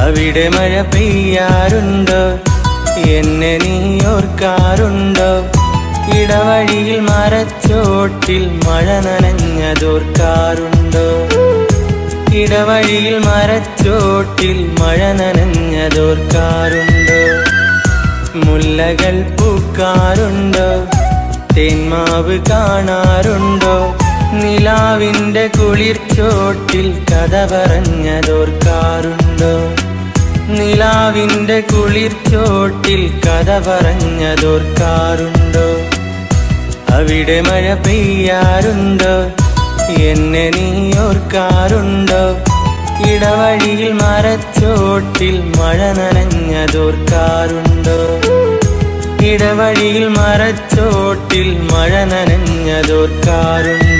അവിടെ മഴ പെയ്യാറുണ്ടോ? എന്നെ നീ ഓർക്കാറുണ്ടോ? ഇടവഴിയിൽ മരച്ചോട്ടിൽ മഴ നനഞ്ഞതോർക്കാറുണ്ടോ? ഇടവഴിയിൽ മരച്ചോട്ടിൽ മഴ നനഞ്ഞതോർക്കാറുണ്ടോ? മുല്ലകൾ പൂക്കാറുണ്ടോ? തേന്മാവ് കാണാറുണ്ടോ? നിലാവിൻ്റെ കുളിർച്ചോട്ടിൽ കഥ പറഞ്ഞതോർക്കാറുണ്ടോ? നിലാവിൻ്റെ കുളിർച്ചോട്ടിൽ കഥ പറഞ്ഞതോർക്കാറുണ്ടോ? അവിടെ മഴ പെയ്യാറുണ്ടോ? എന്നെ നീ ഓർക്കാറുണ്ടോ? ഇടവഴിയിൽ മരച്ചോട്ടിൽ മഴ നനഞ്ഞതോർക്കാറുണ്ടോ? ഇടവഴിയിൽ മരച്ചോട്ടിൽ മഴ നനഞ്ഞതോർക്കാറുണ്ടോ?